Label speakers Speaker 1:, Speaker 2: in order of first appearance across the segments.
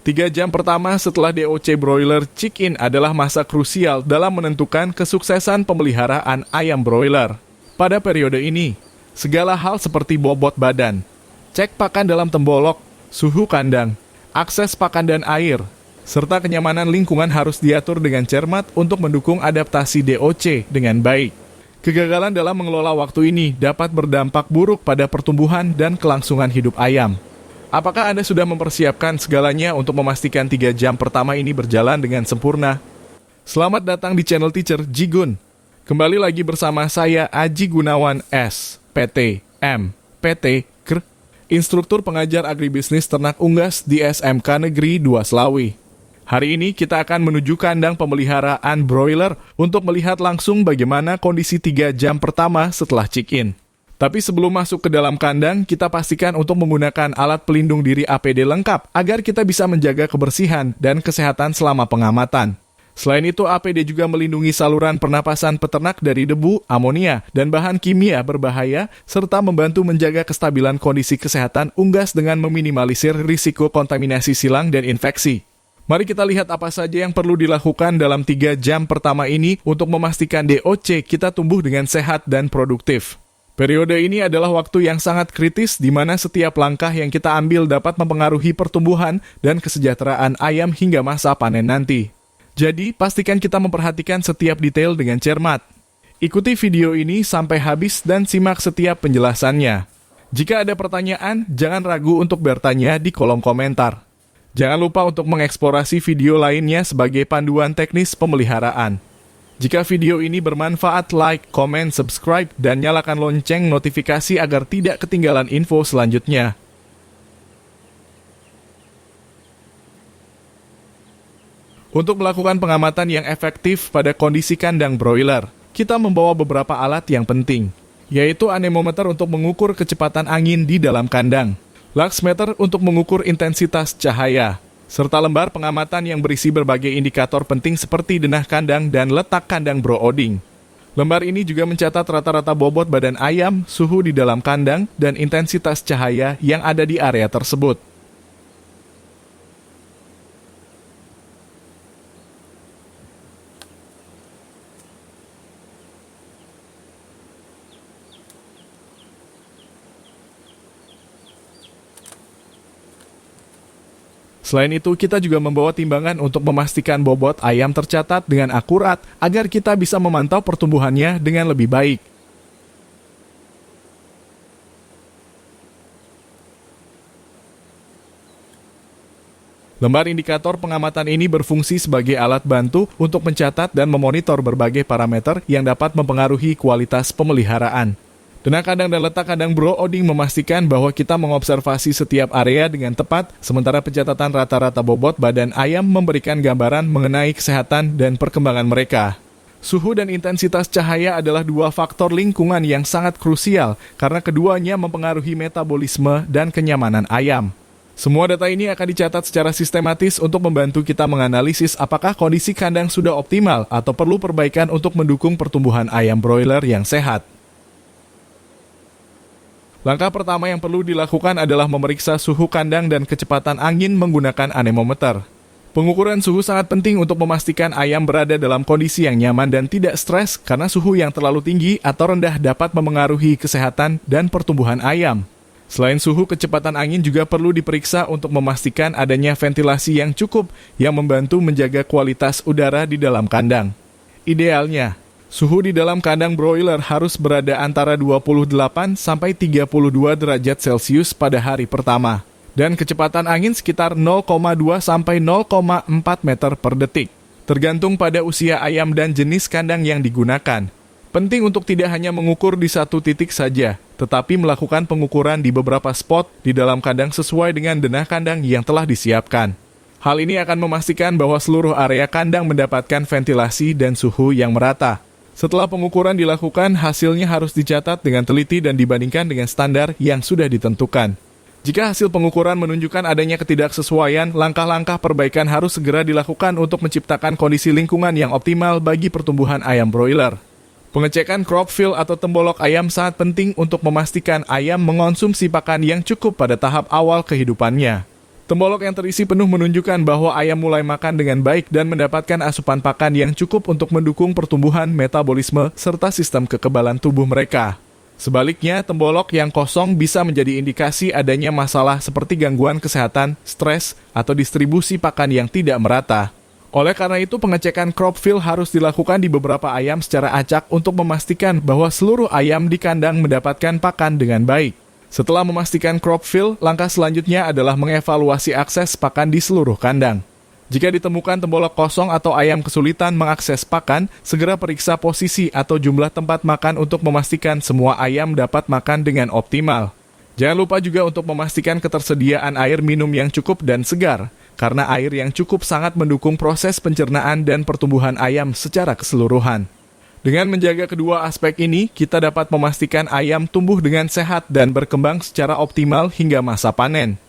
Speaker 1: 3 jam pertama setelah DOC broiler chick-in adalah masa krusial dalam menentukan kesuksesan pemeliharaan ayam broiler. Pada periode ini, segala hal seperti bobot badan, cek pakan dalam tembolok, suhu kandang, akses pakan dan air, serta kenyamanan lingkungan harus diatur dengan cermat untuk mendukung adaptasi DOC dengan baik. Kegagalan dalam mengelola waktu ini dapat berdampak buruk pada pertumbuhan dan kelangsungan hidup ayam. Apakah Anda sudah mempersiapkan segalanya untuk memastikan 3 jam pertama ini berjalan dengan sempurna? Selamat datang di channel Teacher Jigun. Kembali lagi bersama saya Aji Gunawan S, PT, M, PT, KR, Instruktur Pengajar Agribisnis Ternak Unggas di SMK Negeri 2 Slawi. Hari ini kita akan menuju kandang pemeliharaan broiler untuk melihat langsung bagaimana kondisi 3 jam pertama setelah check-in. Tapi sebelum masuk ke dalam kandang, kita pastikan untuk menggunakan alat pelindung diri APD lengkap agar kita bisa menjaga kebersihan dan kesehatan selama pengamatan. Selain itu, APD juga melindungi saluran pernapasan peternak dari debu, amonia, dan bahan kimia berbahaya, serta membantu menjaga kestabilan kondisi kesehatan unggas dengan meminimalisir risiko kontaminasi silang dan infeksi. Mari kita lihat apa saja yang perlu dilakukan dalam 3 jam pertama ini untuk memastikan DOC kita tumbuh dengan sehat dan produktif. Periode ini adalah waktu yang sangat kritis di mana setiap langkah yang kita ambil dapat mempengaruhi pertumbuhan dan kesejahteraan ayam hingga masa panen nanti. Jadi, pastikan kita memperhatikan setiap detail dengan cermat. Ikuti video ini sampai habis dan simak setiap penjelasannya. Jika ada pertanyaan, jangan ragu untuk bertanya di kolom komentar. Jangan lupa untuk mengeksplorasi video lainnya sebagai panduan teknis pemeliharaan. Jika video ini bermanfaat, like, komen, subscribe, dan nyalakan lonceng notifikasi agar tidak ketinggalan info selanjutnya. Untuk melakukan pengamatan yang efektif pada kondisi kandang broiler, kita membawa beberapa alat yang penting, yaitu anemometer untuk mengukur kecepatan angin di dalam kandang, luxmeter untuk mengukur intensitas cahaya, serta lembar pengamatan yang berisi berbagai indikator penting seperti denah kandang dan letak kandang brooding. Lembar ini juga mencatat rata-rata bobot badan ayam, suhu di dalam kandang, dan intensitas cahaya yang ada di area tersebut. Selain itu, kita juga membawa timbangan untuk memastikan bobot ayam tercatat dengan akurat agar kita bisa memantau pertumbuhannya dengan lebih baik. Lembar indikator pengamatan ini berfungsi sebagai alat bantu untuk mencatat dan memonitor berbagai parameter yang dapat mempengaruhi kualitas pemeliharaan. Denah kandang dan letak kandang brooding memastikan bahwa kita mengobservasi setiap area dengan tepat, sementara pencatatan rata-rata bobot badan ayam memberikan gambaran mengenai kesehatan dan perkembangan mereka. Suhu dan intensitas cahaya adalah dua faktor lingkungan yang sangat krusial karena keduanya mempengaruhi metabolisme dan kenyamanan ayam. Semua data ini akan dicatat secara sistematis untuk membantu kita menganalisis apakah kondisi kandang sudah optimal atau perlu perbaikan untuk mendukung pertumbuhan ayam broiler yang sehat. Langkah pertama yang perlu dilakukan adalah memeriksa suhu kandang dan kecepatan angin menggunakan anemometer. Pengukuran suhu sangat penting untuk memastikan ayam berada dalam kondisi yang nyaman dan tidak stres karena suhu yang terlalu tinggi atau rendah dapat memengaruhi kesehatan dan pertumbuhan ayam. Selain suhu, kecepatan angin juga perlu diperiksa untuk memastikan adanya ventilasi yang cukup yang membantu menjaga kualitas udara di dalam kandang. Idealnya, suhu di dalam kandang broiler harus berada antara 28 sampai 32 derajat Celcius pada hari pertama, dan kecepatan angin sekitar 0,2 sampai 0,4 meter per detik, tergantung pada usia ayam dan jenis kandang yang digunakan. Penting untuk tidak hanya mengukur di satu titik saja, tetapi melakukan pengukuran di beberapa spot di dalam kandang sesuai dengan denah kandang yang telah disiapkan. Hal ini akan memastikan bahwa seluruh area kandang mendapatkan ventilasi dan suhu yang merata. Setelah pengukuran dilakukan, hasilnya harus dicatat dengan teliti dan dibandingkan dengan standar yang sudah ditentukan. Jika hasil pengukuran menunjukkan adanya ketidaksesuaian, langkah-langkah perbaikan harus segera dilakukan untuk menciptakan kondisi lingkungan yang optimal bagi pertumbuhan ayam broiler. Pengecekan crop fill atau tembolok ayam sangat penting untuk memastikan ayam mengonsumsi pakan yang cukup pada tahap awal kehidupannya. Tembolok yang terisi penuh menunjukkan bahwa ayam mulai makan dengan baik dan mendapatkan asupan pakan yang cukup untuk mendukung pertumbuhan, metabolisme, serta sistem kekebalan tubuh mereka. Sebaliknya, tembolok yang kosong bisa menjadi indikasi adanya masalah seperti gangguan kesehatan, stres, atau distribusi pakan yang tidak merata. Oleh karena itu, pengecekan crop fill harus dilakukan di beberapa ayam secara acak untuk memastikan bahwa seluruh ayam di kandang mendapatkan pakan dengan baik. Setelah memastikan crop fill, langkah selanjutnya adalah mengevaluasi akses pakan di seluruh kandang. Jika ditemukan tembolok kosong atau ayam kesulitan mengakses pakan, segera periksa posisi atau jumlah tempat makan untuk memastikan semua ayam dapat makan dengan optimal. Jangan lupa juga untuk memastikan ketersediaan air minum yang cukup dan segar, karena air yang cukup sangat mendukung proses pencernaan dan pertumbuhan ayam secara keseluruhan. Dengan menjaga kedua aspek ini, kita dapat memastikan ayam tumbuh dengan sehat dan berkembang secara optimal hingga masa panen.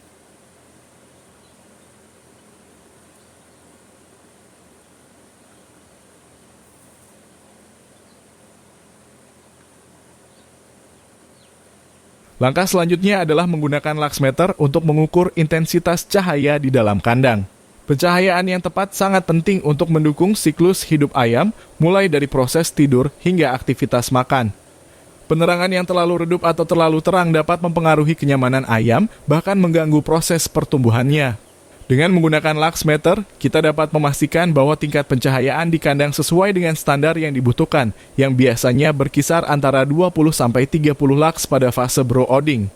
Speaker 1: Langkah selanjutnya adalah menggunakan luxmeter untuk mengukur intensitas cahaya di dalam kandang. Pencahayaan yang tepat sangat penting untuk mendukung siklus hidup ayam, mulai dari proses tidur hingga aktivitas makan. Penerangan yang terlalu redup atau terlalu terang dapat mempengaruhi kenyamanan ayam, bahkan mengganggu proses pertumbuhannya. Dengan menggunakan luxmeter, kita dapat memastikan bahwa tingkat pencahayaan di kandang sesuai dengan standar yang dibutuhkan, yang biasanya berkisar antara 20-30 lux pada fase brooding.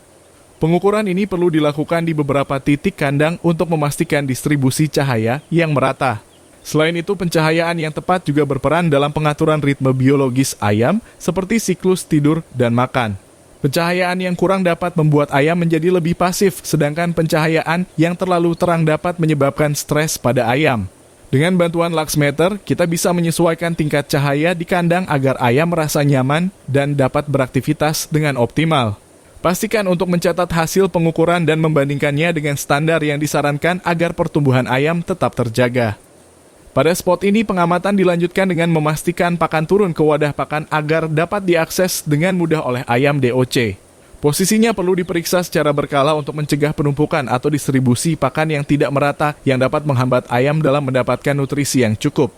Speaker 1: Pengukuran ini perlu dilakukan di beberapa titik kandang untuk memastikan distribusi cahaya yang merata. Selain itu, pencahayaan yang tepat juga berperan dalam pengaturan ritme biologis ayam, seperti siklus tidur dan makan. Pencahayaan yang kurang dapat membuat ayam menjadi lebih pasif, sedangkan pencahayaan yang terlalu terang dapat menyebabkan stres pada ayam. Dengan bantuan luxmeter, kita bisa menyesuaikan tingkat cahaya di kandang agar ayam merasa nyaman dan dapat beraktivitas dengan optimal. Pastikan untuk mencatat hasil pengukuran dan membandingkannya dengan standar yang disarankan agar pertumbuhan ayam tetap terjaga. Pada spot ini, pengamatan dilanjutkan dengan memastikan pakan turun ke wadah pakan agar dapat diakses dengan mudah oleh ayam DOC. Posisinya perlu diperiksa secara berkala untuk mencegah penumpukan atau distribusi pakan yang tidak merata yang dapat menghambat ayam dalam mendapatkan nutrisi yang cukup.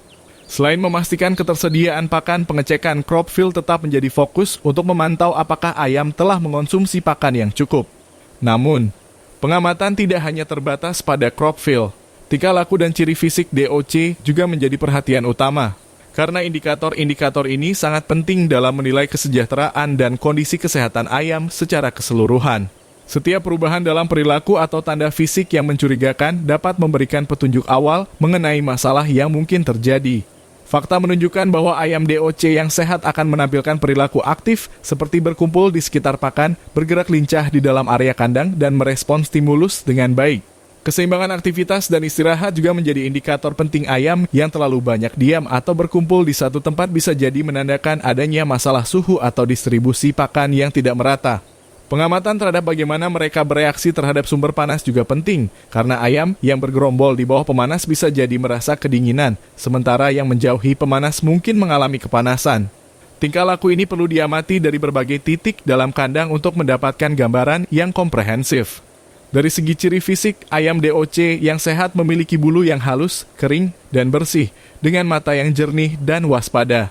Speaker 1: Selain memastikan ketersediaan pakan, pengecekan crop fill tetap menjadi fokus untuk memantau apakah ayam telah mengonsumsi pakan yang cukup. Namun, pengamatan tidak hanya terbatas pada crop fill. Tingkah laku dan ciri fisik DOC juga menjadi perhatian utama. Karena indikator-indikator ini sangat penting dalam menilai kesejahteraan dan kondisi kesehatan ayam secara keseluruhan. Setiap perubahan dalam perilaku atau tanda fisik yang mencurigakan dapat memberikan petunjuk awal mengenai masalah yang mungkin terjadi. Fakta menunjukkan bahwa ayam DOC yang sehat akan menampilkan perilaku aktif seperti berkumpul di sekitar pakan, bergerak lincah di dalam area kandang, dan merespon stimulus dengan baik. Keseimbangan aktivitas dan istirahat juga menjadi indikator penting ayam yang terlalu banyak diam atau berkumpul di satu tempat bisa jadi menandakan adanya masalah suhu atau distribusi pakan yang tidak merata. Pengamatan terhadap bagaimana mereka bereaksi terhadap sumber panas juga penting, karena ayam yang bergerombol di bawah pemanas bisa jadi merasa kedinginan, sementara yang menjauhi pemanas mungkin mengalami kepanasan. Tingkah laku ini perlu diamati dari berbagai titik dalam kandang untuk mendapatkan gambaran yang komprehensif. Dari segi ciri fisik, ayam DOC yang sehat memiliki bulu yang halus, kering, dan bersih, dengan mata yang jernih dan waspada.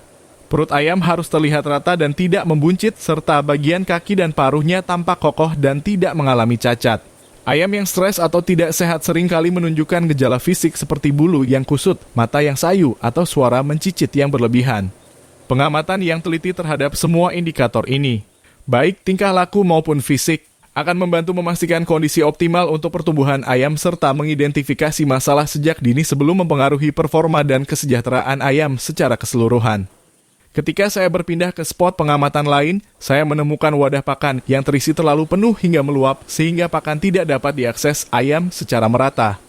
Speaker 1: Perut ayam harus terlihat rata dan tidak membuncit, serta bagian kaki dan paruhnya tampak kokoh dan tidak mengalami cacat. Ayam yang stres atau tidak sehat seringkali menunjukkan gejala fisik seperti bulu yang kusut, mata yang sayu, atau suara mencicit yang berlebihan. Pengamatan yang teliti terhadap semua indikator ini, baik tingkah laku maupun fisik, akan membantu memastikan kondisi optimal untuk pertumbuhan ayam serta mengidentifikasi masalah sejak dini sebelum mempengaruhi performa dan kesejahteraan ayam secara keseluruhan. Ketika saya berpindah ke spot pengamatan lain, saya menemukan wadah pakan yang terisi terlalu penuh hingga meluap sehingga pakan tidak dapat diakses ayam secara merata.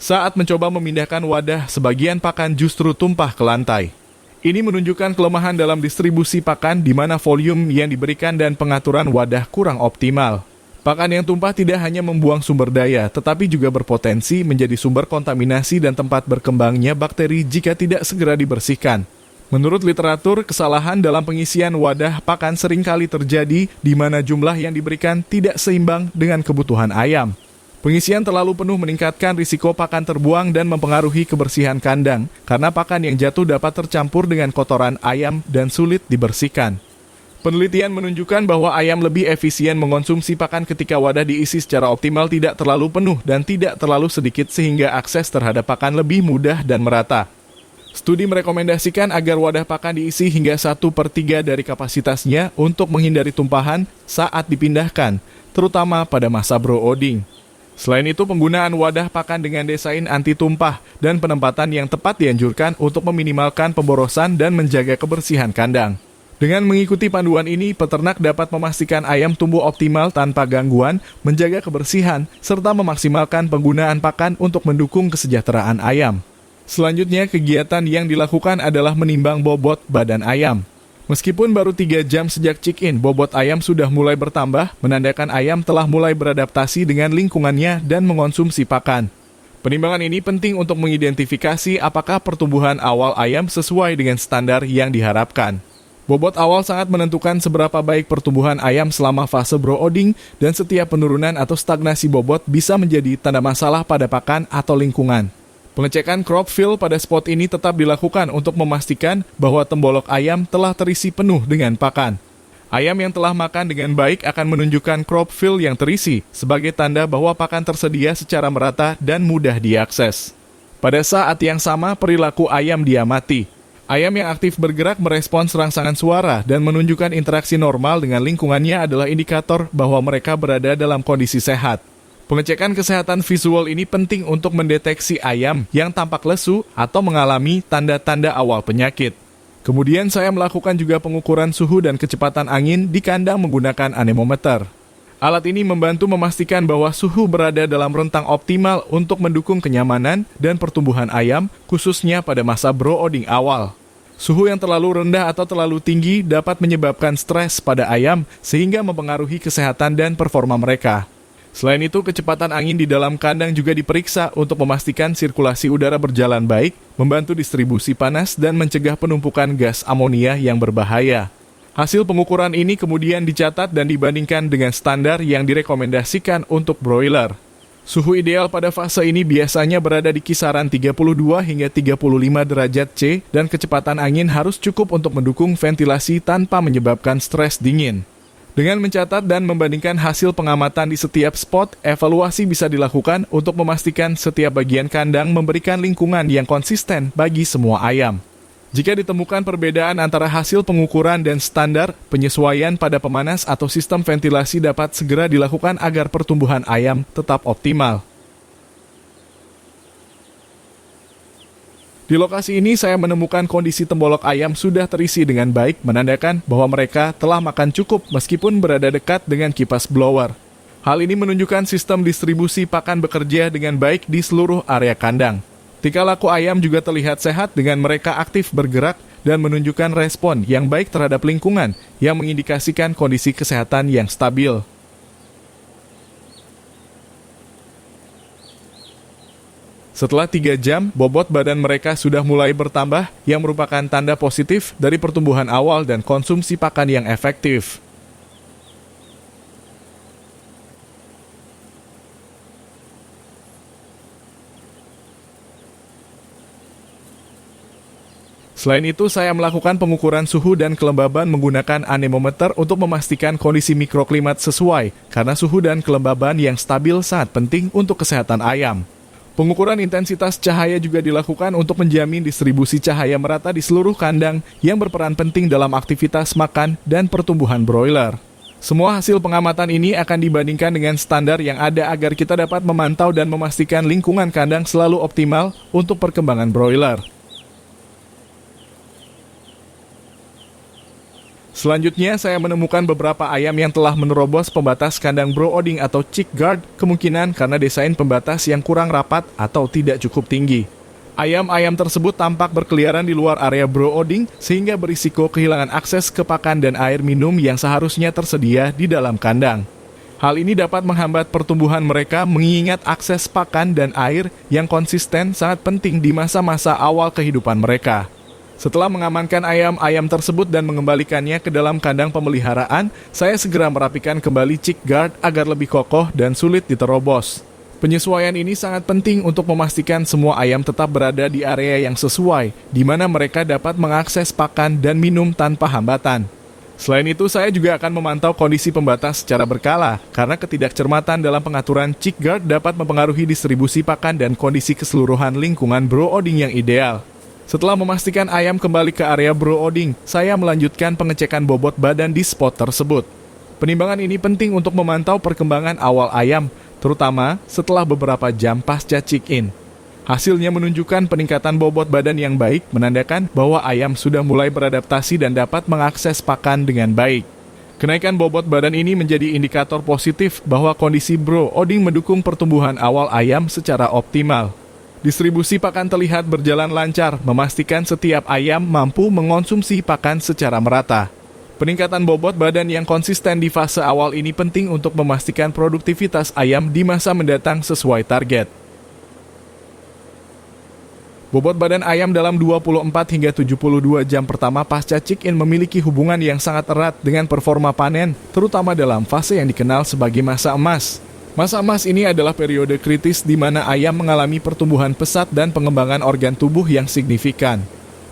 Speaker 1: Saat mencoba memindahkan wadah, sebagian pakan justru tumpah ke lantai. Ini menunjukkan kelemahan dalam distribusi pakan di mana volume yang diberikan dan pengaturan wadah kurang optimal. Pakan yang tumpah tidak hanya membuang sumber daya, tetapi juga berpotensi menjadi sumber kontaminasi dan tempat berkembangnya bakteri jika tidak segera dibersihkan. Menurut literatur, kesalahan dalam pengisian wadah pakan seringkali terjadi di mana jumlah yang diberikan tidak seimbang dengan kebutuhan ayam. Pengisian terlalu penuh meningkatkan risiko pakan terbuang dan mempengaruhi kebersihan kandang, karena pakan yang jatuh dapat tercampur dengan kotoran ayam dan sulit dibersihkan. Penelitian menunjukkan bahwa ayam lebih efisien mengonsumsi pakan ketika wadah diisi secara optimal, tidak terlalu penuh dan tidak terlalu sedikit sehingga akses terhadap pakan lebih mudah dan merata. Studi merekomendasikan agar wadah pakan diisi hingga 1/3 dari kapasitasnya untuk menghindari tumpahan saat dipindahkan, terutama pada masa brooding. Selain itu, penggunaan wadah pakan dengan desain anti tumpah dan penempatan yang tepat dianjurkan untuk meminimalkan pemborosan dan menjaga kebersihan kandang. Dengan mengikuti panduan ini, peternak dapat memastikan ayam tumbuh optimal tanpa gangguan, menjaga kebersihan, serta memaksimalkan penggunaan pakan untuk mendukung kesejahteraan ayam. Selanjutnya, kegiatan yang dilakukan adalah menimbang bobot badan ayam. Meskipun baru 3 jam sejak check-in, bobot ayam sudah mulai bertambah, menandakan ayam telah mulai beradaptasi dengan lingkungannya dan mengonsumsi pakan. Penimbangan ini penting untuk mengidentifikasi apakah pertumbuhan awal ayam sesuai dengan standar yang diharapkan. Bobot awal sangat menentukan seberapa baik pertumbuhan ayam selama fase brooding, dan setiap penurunan atau stagnasi bobot bisa menjadi tanda masalah pada pakan atau lingkungan. Pengecekan crop fill pada spot ini tetap dilakukan untuk memastikan bahwa tembolok ayam telah terisi penuh dengan pakan. Ayam yang telah makan dengan baik akan menunjukkan crop fill yang terisi sebagai tanda bahwa pakan tersedia secara merata dan mudah diakses. Pada saat yang sama, perilaku ayam diamati. Ayam yang aktif bergerak merespons rangsangan suara dan menunjukkan interaksi normal dengan lingkungannya adalah indikator bahwa mereka berada dalam kondisi sehat. Pengecekan kesehatan visual ini penting untuk mendeteksi ayam yang tampak lesu atau mengalami tanda-tanda awal penyakit. Kemudian saya melakukan juga pengukuran suhu dan kecepatan angin di kandang menggunakan anemometer. Alat ini membantu memastikan bahwa suhu berada dalam rentang optimal untuk mendukung kenyamanan dan pertumbuhan ayam, khususnya pada masa brooding awal. Suhu yang terlalu rendah atau terlalu tinggi dapat menyebabkan stres pada ayam sehingga mempengaruhi kesehatan dan performa mereka. Selain itu, kecepatan angin di dalam kandang juga diperiksa untuk memastikan sirkulasi udara berjalan baik, membantu distribusi panas, dan mencegah penumpukan gas amonia yang berbahaya. Hasil pengukuran ini kemudian dicatat dan dibandingkan dengan standar yang direkomendasikan untuk broiler. Suhu ideal pada fase ini biasanya berada di kisaran 32 hingga 35 derajat C, dan kecepatan angin harus cukup untuk mendukung ventilasi tanpa menyebabkan stres dingin. Dengan mencatat dan membandingkan hasil pengamatan di setiap spot, evaluasi bisa dilakukan untuk memastikan setiap bagian kandang memberikan lingkungan yang konsisten bagi semua ayam. Jika ditemukan perbedaan antara hasil pengukuran dan standar, penyesuaian pada pemanas atau sistem ventilasi dapat segera dilakukan agar pertumbuhan ayam tetap optimal. Di lokasi ini saya menemukan kondisi tembolok ayam sudah terisi dengan baik, menandakan bahwa mereka telah makan cukup meskipun berada dekat dengan kipas blower. Hal ini menunjukkan sistem distribusi pakan bekerja dengan baik di seluruh area kandang. Tingkah laku ayam juga terlihat sehat dengan mereka aktif bergerak dan menunjukkan respon yang baik terhadap lingkungan yang mengindikasikan kondisi kesehatan yang stabil. Setelah 3 jam, bobot badan mereka sudah mulai bertambah, yang merupakan tanda positif dari pertumbuhan awal dan konsumsi pakan yang efektif. Selain itu, saya melakukan pengukuran suhu dan kelembaban menggunakan anemometer untuk memastikan kondisi mikroklimat sesuai, karena suhu dan kelembaban yang stabil sangat penting untuk kesehatan ayam. Pengukuran intensitas cahaya juga dilakukan untuk menjamin distribusi cahaya merata di seluruh kandang yang berperan penting dalam aktivitas makan dan pertumbuhan broiler. Semua hasil pengamatan ini akan dibandingkan dengan standar yang ada agar kita dapat memantau dan memastikan lingkungan kandang selalu optimal untuk perkembangan broiler. Selanjutnya, saya menemukan beberapa ayam yang telah menerobos pembatas kandang brooding atau chick guard, kemungkinan karena desain pembatas yang kurang rapat atau tidak cukup tinggi. Ayam-ayam tersebut tampak berkeliaran di luar area brooding sehingga berisiko kehilangan akses ke pakan dan air minum yang seharusnya tersedia di dalam kandang. Hal ini dapat menghambat pertumbuhan mereka mengingat akses pakan dan air yang konsisten sangat penting di masa-masa awal kehidupan mereka. Setelah mengamankan ayam-ayam tersebut dan mengembalikannya ke dalam kandang pemeliharaan, saya segera merapikan kembali chick guard agar lebih kokoh dan sulit diterobos. Penyesuaian ini sangat penting untuk memastikan semua ayam tetap berada di area yang sesuai, di mana mereka dapat mengakses pakan dan minum tanpa hambatan. Selain itu, saya juga akan memantau kondisi pembatas secara berkala, karena ketidakcermatan dalam pengaturan chick guard dapat mempengaruhi distribusi pakan dan kondisi keseluruhan lingkungan brooding yang ideal. Setelah memastikan ayam kembali ke area brooding, saya melanjutkan pengecekan bobot badan di spot tersebut. Penimbangan ini penting untuk memantau perkembangan awal ayam, terutama setelah beberapa jam pasca check-in. Hasilnya menunjukkan peningkatan bobot badan yang baik, menandakan bahwa ayam sudah mulai beradaptasi dan dapat mengakses pakan dengan baik. Kenaikan bobot badan ini menjadi indikator positif bahwa kondisi brooding mendukung pertumbuhan awal ayam secara optimal. Distribusi pakan terlihat berjalan lancar, memastikan setiap ayam mampu mengonsumsi pakan secara merata. Peningkatan bobot badan yang konsisten di fase awal ini penting untuk memastikan produktivitas ayam di masa mendatang sesuai target. Bobot badan ayam dalam 24 hingga 72 jam pertama pasca check-in memiliki hubungan yang sangat erat dengan performa panen, terutama dalam fase yang dikenal sebagai masa emas. Masa emas ini adalah periode kritis di mana ayam mengalami pertumbuhan pesat dan pengembangan organ tubuh yang signifikan.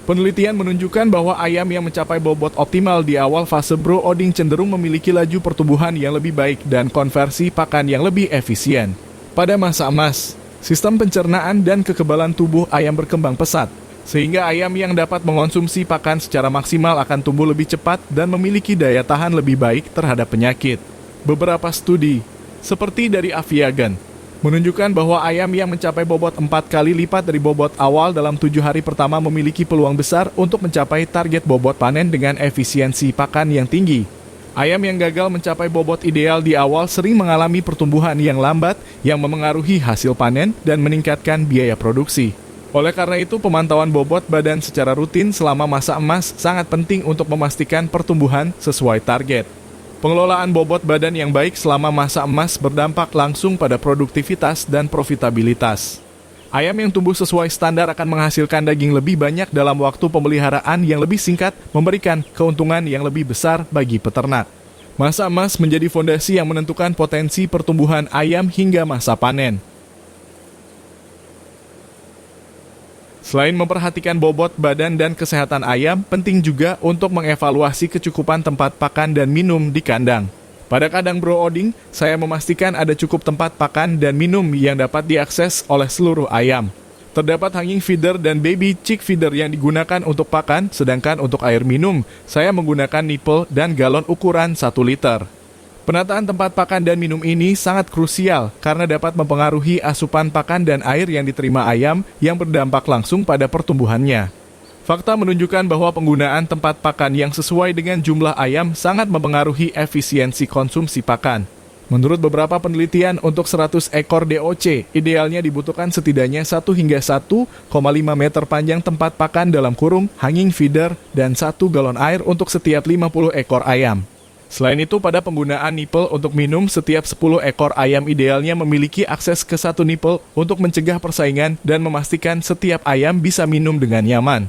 Speaker 1: Penelitian menunjukkan bahwa ayam yang mencapai bobot optimal di awal fase brooding cenderung memiliki laju pertumbuhan yang lebih baik dan konversi pakan yang lebih efisien. Pada masa emas, sistem pencernaan dan kekebalan tubuh ayam berkembang pesat, sehingga ayam yang dapat mengonsumsi pakan secara maksimal akan tumbuh lebih cepat dan memiliki daya tahan lebih baik terhadap penyakit. Beberapa studi, seperti dari Aviagen, menunjukkan bahwa ayam yang mencapai bobot 4 kali lipat dari bobot awal dalam 7 hari pertama memiliki peluang besar untuk mencapai target bobot panen dengan efisiensi pakan yang tinggi. Ayam yang gagal mencapai bobot ideal di awal sering mengalami pertumbuhan yang lambat yang memengaruhi hasil panen dan meningkatkan biaya produksi. Oleh karena itu, pemantauan bobot badan secara rutin selama masa emas sangat penting untuk memastikan pertumbuhan sesuai target. Pengelolaan bobot badan yang baik selama masa emas berdampak langsung pada produktivitas dan profitabilitas. Ayam yang tumbuh sesuai standar akan menghasilkan daging lebih banyak dalam waktu pemeliharaan yang lebih singkat, memberikan keuntungan yang lebih besar bagi peternak. Masa emas menjadi fondasi yang menentukan potensi pertumbuhan ayam hingga masa panen. Selain memperhatikan bobot badan dan kesehatan ayam, penting juga untuk mengevaluasi kecukupan tempat pakan dan minum di kandang. Pada kandang brooding, saya memastikan ada cukup tempat pakan dan minum yang dapat diakses oleh seluruh ayam. Terdapat hanging feeder dan baby chick feeder yang digunakan untuk pakan, sedangkan untuk air minum, saya menggunakan nipple dan galon ukuran 1 liter. Penataan tempat pakan dan minum ini sangat krusial karena dapat mempengaruhi asupan pakan dan air yang diterima ayam yang berdampak langsung pada pertumbuhannya. Fakta menunjukkan bahwa penggunaan tempat pakan yang sesuai dengan jumlah ayam sangat mempengaruhi efisiensi konsumsi pakan. Menurut beberapa penelitian, untuk 100 ekor DOC, idealnya dibutuhkan setidaknya 1 hingga 1,5 meter panjang tempat pakan dalam kurung, hanging feeder, dan 1 galon air untuk setiap 50 ekor ayam. Selain itu, pada penggunaan nipple untuk minum, setiap 10 ekor ayam idealnya memiliki akses ke 1 nipple untuk mencegah persaingan dan memastikan setiap ayam bisa minum dengan nyaman.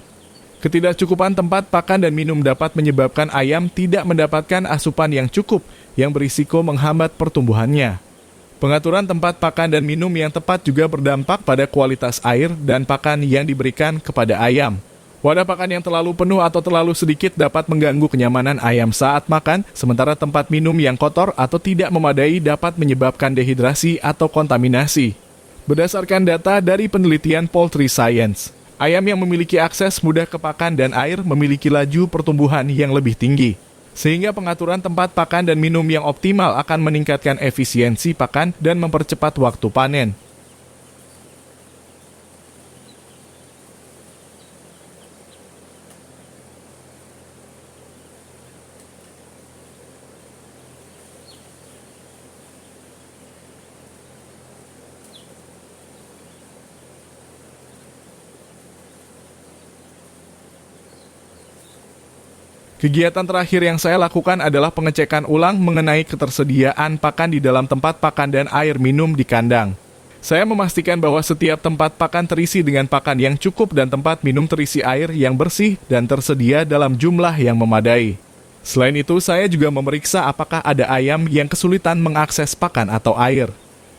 Speaker 1: Ketidakcukupan tempat pakan dan minum dapat menyebabkan ayam tidak mendapatkan asupan yang cukup, yang berisiko menghambat pertumbuhannya. Pengaturan tempat pakan dan minum yang tepat juga berdampak pada kualitas air dan pakan yang diberikan kepada ayam. Wadah pakan yang terlalu penuh atau terlalu sedikit dapat mengganggu kenyamanan ayam saat makan, sementara tempat minum yang kotor atau tidak memadai dapat menyebabkan dehidrasi atau kontaminasi. Berdasarkan data dari penelitian Poultry Science, ayam yang memiliki akses mudah ke pakan dan air memiliki laju pertumbuhan yang lebih tinggi. Sehingga pengaturan tempat pakan dan minum yang optimal akan meningkatkan efisiensi pakan dan mempercepat waktu panen. Kegiatan terakhir yang saya lakukan adalah pengecekan ulang mengenai ketersediaan pakan di dalam tempat pakan dan air minum di kandang. Saya memastikan bahwa setiap tempat pakan terisi dengan pakan yang cukup dan tempat minum terisi air yang bersih dan tersedia dalam jumlah yang memadai. Selain itu, saya juga memeriksa apakah ada ayam yang kesulitan mengakses pakan atau air.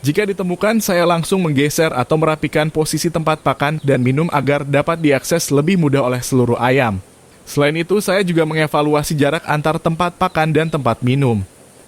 Speaker 1: Jika ditemukan, saya langsung menggeser atau merapikan posisi tempat pakan dan minum agar dapat diakses lebih mudah oleh seluruh ayam. Selain itu, saya juga mengevaluasi jarak antar tempat pakan dan tempat minum.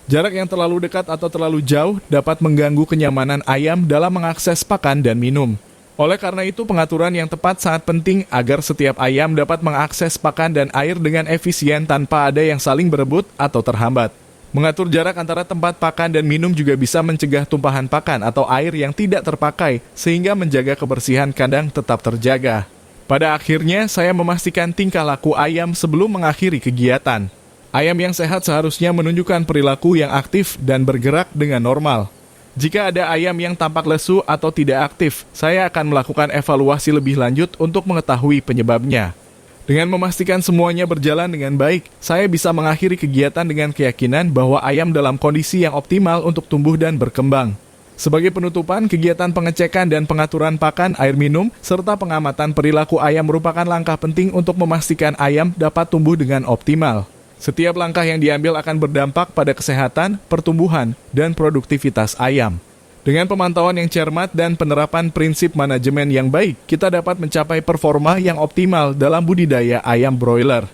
Speaker 1: Jarak yang terlalu dekat atau terlalu jauh dapat mengganggu kenyamanan ayam dalam mengakses pakan dan minum. Oleh karena itu, pengaturan yang tepat sangat penting agar setiap ayam dapat mengakses pakan dan air dengan efisien tanpa ada yang saling berebut atau terhambat. Mengatur jarak antara tempat pakan dan minum juga bisa mencegah tumpahan pakan atau air yang tidak terpakai, sehingga menjaga kebersihan kandang tetap terjaga. Pada akhirnya, saya memastikan tingkah laku ayam sebelum mengakhiri kegiatan. Ayam yang sehat seharusnya menunjukkan perilaku yang aktif dan bergerak dengan normal. Jika ada ayam yang tampak lesu atau tidak aktif, saya akan melakukan evaluasi lebih lanjut untuk mengetahui penyebabnya. Dengan memastikan semuanya berjalan dengan baik, saya bisa mengakhiri kegiatan dengan keyakinan bahwa ayam dalam kondisi yang optimal untuk tumbuh dan berkembang. Sebagai penutupan, kegiatan pengecekan dan pengaturan pakan, air minum, serta pengamatan perilaku ayam merupakan langkah penting untuk memastikan ayam dapat tumbuh dengan optimal. Setiap langkah yang diambil akan berdampak pada kesehatan, pertumbuhan, dan produktivitas ayam. Dengan pemantauan yang cermat dan penerapan prinsip manajemen yang baik, kita dapat mencapai performa yang optimal dalam budidaya ayam broiler.